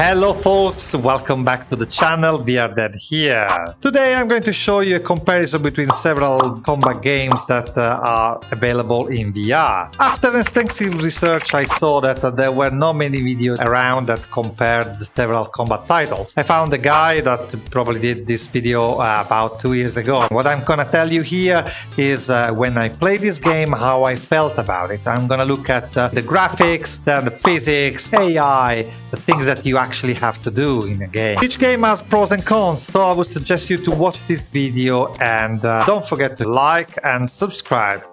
Hello folks, welcome back to the channel, VR Dead here. Today I'm going to show you a comparison between several combat games that are available in VR. After extensive research I saw that there were not many videos around that compared several combat titles. I found a guy that probably did this video about 2 years ago. What I'm gonna tell you here is when I played this game, how I felt about it. I'm gonna look at the graphics, then the physics, AI, the things that you actually have to do in a game. Each game has pros and cons, so I would suggest you to watch this video and don't forget to like and subscribe.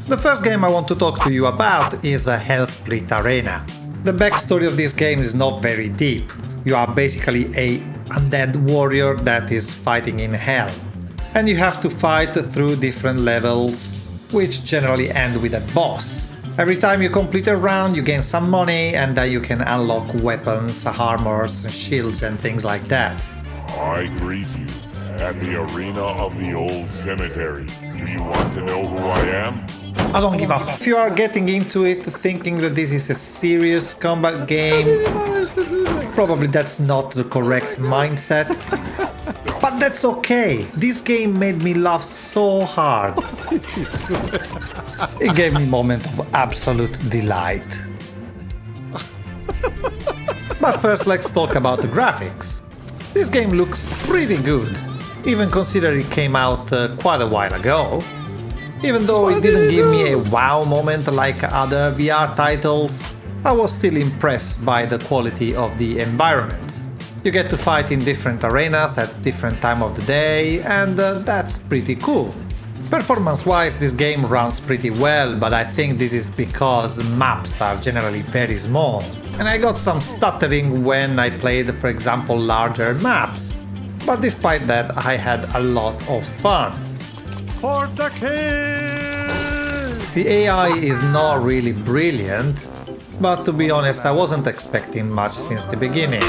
The first game I want to talk to you about is Hellsplit Arena. The backstory of this game is not very deep. You are basically a undead warrior that is fighting in hell. And you have to fight through different levels, which generally end with a boss. Every time you complete a round, you gain some money, and then you can unlock weapons, armors, shields, and things like that. I greet you at the arena of the old cemetery. Do you want to know who I am? I don't give a f. If you are getting into it thinking that this is a serious combat game, probably that's not the correct mindset. But that's okay. This game made me laugh so hard. It gave me a moment of absolute delight. But first let's talk about the graphics. This game looks pretty good, even considering it came out quite a while ago. Even though it didn't give me a wow moment like other VR titles, I was still impressed by the quality of the environments. You get to fight in different arenas at different time of the day, and that's pretty cool. Performance-wise, this game runs pretty well, but I think this is because maps are generally very small. And I got some stuttering when I played, for example, larger maps. But despite that, I had a lot of fun. For the kill! The AI is not really brilliant, but to be honest, I wasn't expecting much since the beginning.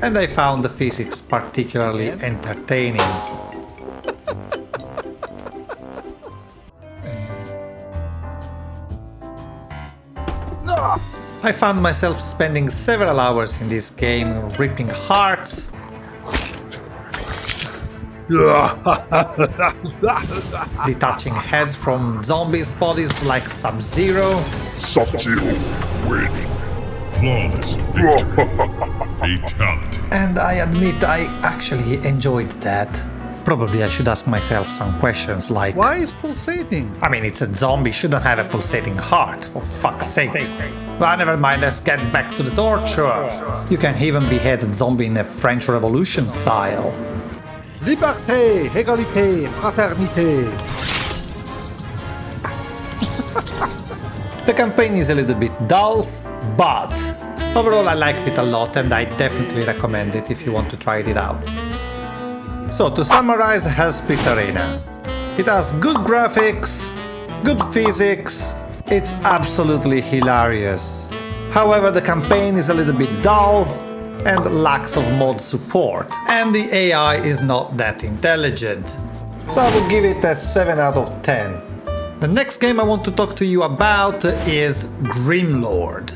And I found the physics particularly entertaining. I found myself spending several hours in this game ripping hearts, detaching heads from zombies' bodies like Sub-Zero. Sub-Zero wins. Flawless victory. Fatality. And I admit I actually enjoyed that. Probably I should ask myself some questions like, why is pulsating? I mean, it's a zombie, shouldn't have a pulsating heart, for fuck's sake. Well, never mind, let's get back to the torture. You can even behead a zombie in a French Revolution style. Liberté, égalité, fraternité. The campaign is a little bit dull, but overall I liked it a lot and I definitely recommend it if you want to try it out. So to summarize Hellsplit Arena, it has good graphics, good physics, it's absolutely hilarious. However, the campaign is a little bit dull and lacks of mod support, and the AI is not that intelligent. So I would give it a 7 out of 10. The next game I want to talk to you about is Grimlord.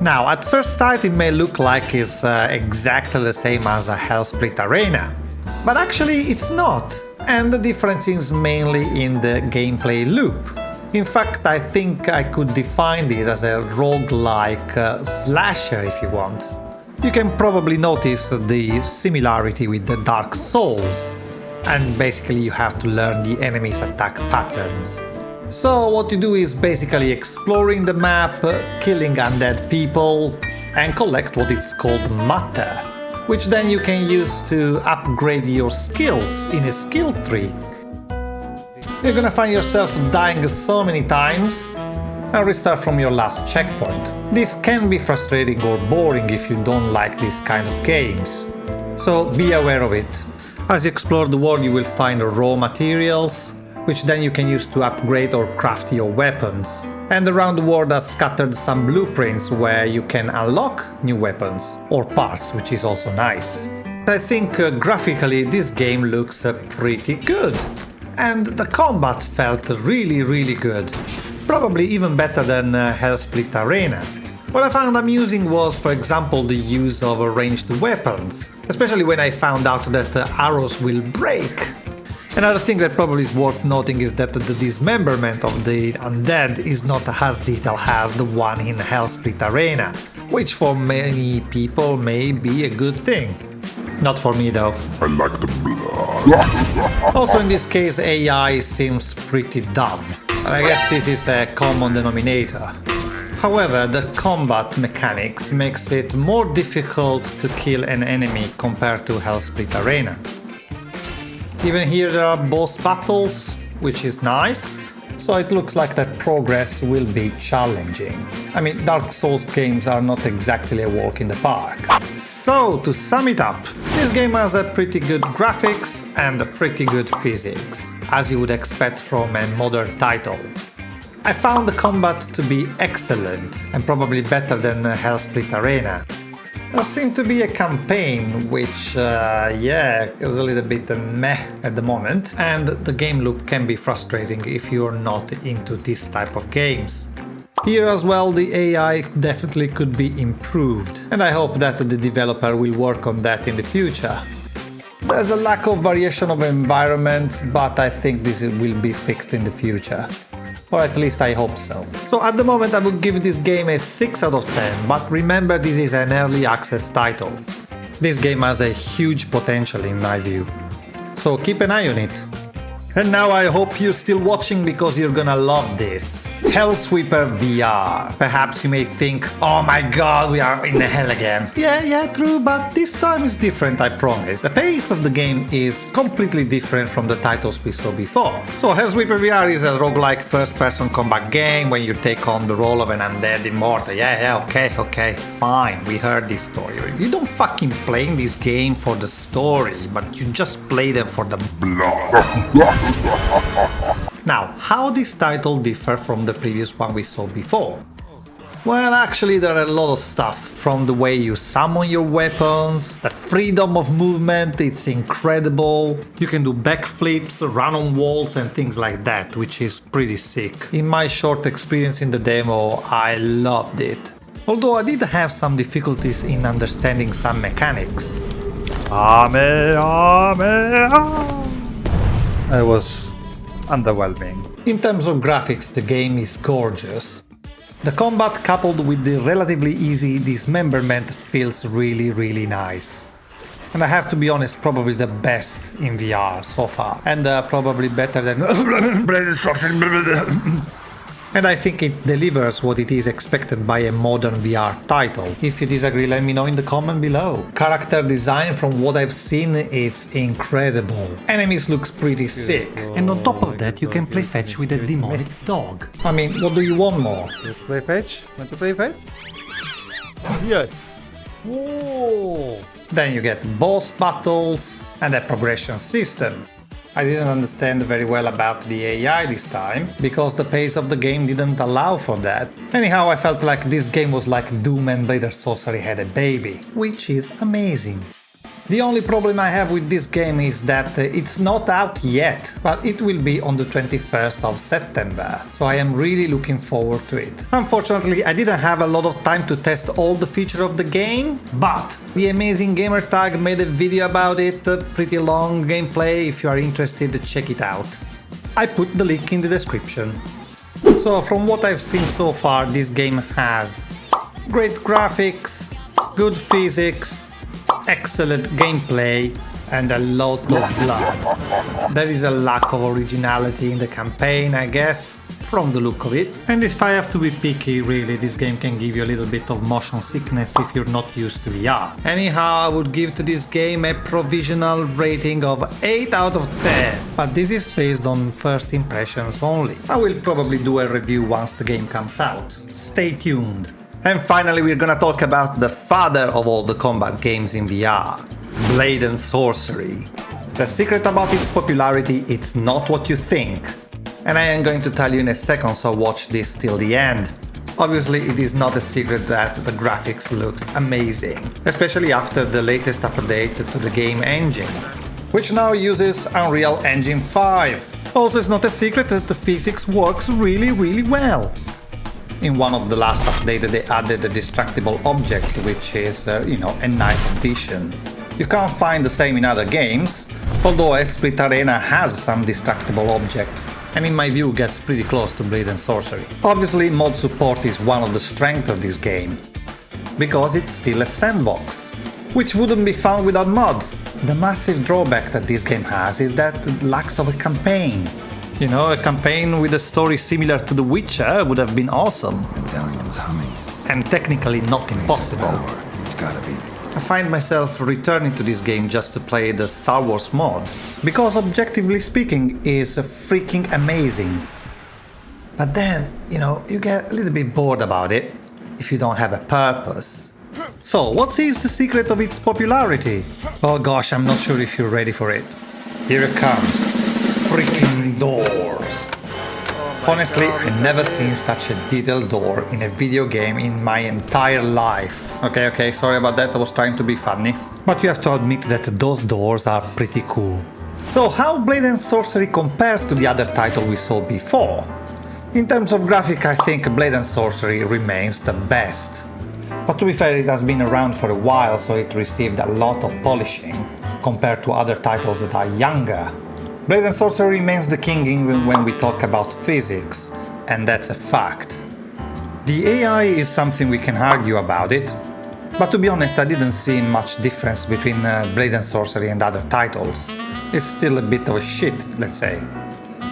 Now, at first sight it may look like it's exactly the same as a Hellsplit Arena, but actually it's not, and the difference is mainly in the gameplay loop. In fact, I think I could define this as a roguelike slasher if you want. You can probably notice the similarity with the Dark Souls, and basically you have to learn the enemy's attack patterns. So what you do is basically exploring the map, killing undead people, and collect what is called matter, which then you can use to upgrade your skills in a skill tree. You're gonna find yourself dying so many times and restart from your last checkpoint. This can be frustrating or boring if you don't like this kind of games, so be aware of it. As you explore the world you will find raw materials, which then you can use to upgrade or craft your weapons. And around the world are scattered some blueprints where you can unlock new weapons or parts, which is also nice. I think graphically this game looks pretty good. And the combat felt really good. Probably even better than Hellsplit Arena. What I found amusing was, for example, the use of ranged weapons, especially when I found out that arrows will break. Another thing that probably is worth noting is that the dismemberment of the undead is not as detailed as the one in Hellsplit Arena, which for many people may be a good thing. Not for me though. I like the blood. Also in this case AI seems pretty dumb. I guess this is a common denominator. However, the combat mechanics makes it more difficult to kill an enemy compared to Hellsplit Arena. Even here there are boss battles, which is nice, so it looks like that progress will be challenging. I mean, Dark Souls games are not exactly a walk in the park. So, to sum it up, this game has a pretty good graphics and a pretty good physics, as you would expect from a modern title. I found the combat to be excellent and probably better than Hellsplit Arena. There seemed to be a campaign which, is a little bit meh at the moment, and the game loop can be frustrating if you're not into this type of games. Here as well the AI definitely could be improved, and I hope that the developer will work on that in the future. There's a lack of variation of environments, but I think this will be fixed in the future. Or at least I hope so. So at the moment I would give this game a 6 out of 10, but remember this is an early access title. This game has a huge potential in my view. So keep an eye on it. And now I hope you're still watching because you're gonna love this. Hellsweeper VR. Perhaps you may think, oh my god, we are in hell again. Yeah, true, but this time is different, I promise. The pace of the game is completely different from the titles we saw before. So Hellsweeper VR is a roguelike first-person combat game when you take on the role of an undead immortal. Okay, fine, we heard this story. You don't fucking play in this game for the story, but you just play them for the blood. Now, how this title differ from the previous one we saw before? Well, actually there are a lot of stuff, from the way you summon your weapons, the freedom of movement, it's incredible. You can do backflips, run on walls and things like that, which is pretty sick. In my short experience in the demo, I loved it. Although I did have some difficulties in understanding some mechanics. It was underwhelming. In terms of graphics, the game is gorgeous. The combat coupled with the relatively easy dismemberment feels really nice. And I have to be honest, probably the best in VR so far. And probably better than Blade and Sorcery. And I think it delivers what it is expected by a modern VR title. If you disagree, let me know in the comment below. Character design, from what I've seen, is incredible. Enemies looks pretty sick. And on top of that, you can play fetch with a demonic dog. I mean, what do you want more? You play fetch? Want to play fetch? Yeah. Whoa! Then you get boss battles and a progression system. I didn't understand very well about the AI this time, because the pace of the game didn't allow for that. Anyhow, I felt like this game was like Doom and Blade and Sorcery had a baby, which is amazing. The only problem I have with this game is that it's not out yet, but it will be on the 21st of September, so I am really looking forward to it. Unfortunately, I didn't have a lot of time to test all the features of the game, but the amazing gamertag made a video about it, pretty long gameplay. If you are interested, check it out. I put the link in the description. So from what I've seen so far, this game has great graphics, good physics, excellent gameplay and a lot of blood. There is a lack of originality in the campaign, I guess, from the look of it. And if I have to be picky, really, this game can give you a little bit of motion sickness if you're not used to VR. Anyhow, I would give to this game a provisional rating of 8 out of 10, but this is based on first impressions only. I will probably do a review once the game comes out. Stay tuned. And finally, we're gonna talk about the father of all the combat games in VR, Blade and Sorcery. The secret about its popularity, it's not what you think. And I am going to tell you in a second, so watch this till the end. Obviously, it is not a secret that the graphics looks amazing, especially after the latest update to the game engine, which now uses Unreal Engine 5. Also, it's not a secret that the physics works really well. In one of the last updates they added the destructible objects, which is, a nice addition. You can't find the same in other games, although Hellsplit Arena has some destructible objects, and in my view gets pretty close to Blade and Sorcery. Obviously mod support is one of the strengths of this game, because it's still a sandbox, which wouldn't be found without mods. The massive drawback that this game has is that it lacks of a campaign. A campaign with a story similar to The Witcher would have been awesome. Medallion's humming. And technically not impossible. It's gotta be. I find myself returning to this game just to play the Star Wars mod, because objectively speaking is freaking amazing. But then, you get a little bit bored about it if you don't have a purpose. So, what is the secret of its popularity? Oh gosh, I'm not sure if you're ready for it. Here it comes. Freaking doors. Honestly, I've never seen such a detailed door in a video game in my entire life. Okay, sorry about that, I was trying to be funny. But you have to admit that those doors are pretty cool. So how Blade and Sorcery compares to the other title we saw before? In terms of graphic, I think Blade and Sorcery remains the best. But to be fair, it has been around for a while, so it received a lot of polishing compared to other titles that are younger. Blade and Sorcery remains the king even when we talk about physics, and that's a fact. The AI is something we can argue about it, but to be honest I didn't see much difference between Blade and Sorcery and other titles. It's still a bit of a shit, let's say.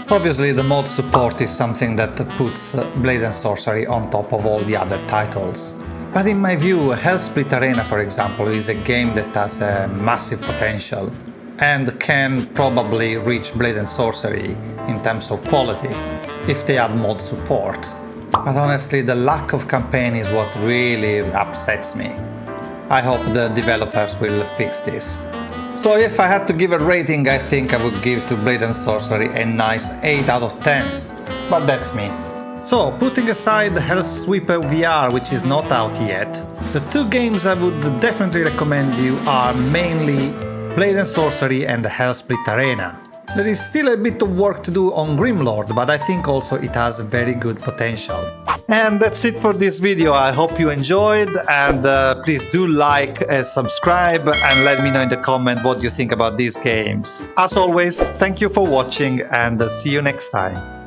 Obviously the mod support is something that puts Blade and Sorcery on top of all the other titles. But in my view, Hellsplit Arena, for example, is a game that has a massive potential and can probably reach Blade and Sorcery in terms of quality if they add mod support. But honestly, the lack of campaign is what really upsets me. I hope the developers will fix this. So if I had to give a rating, I think I would give to Blade and Sorcery a nice 8 out of 10. But that's me. So, putting aside the Hellsweeper VR, which is not out yet, the two games I would definitely recommend you are mainly Blade and Sorcery and the Hellsplit Arena. There is still a bit of work to do on Grimlord, but I think also it has very good potential. And that's it for this video. I hope you enjoyed, and please do like and subscribe and let me know in the comment what you think about these games. As always, thank you for watching and see you next time.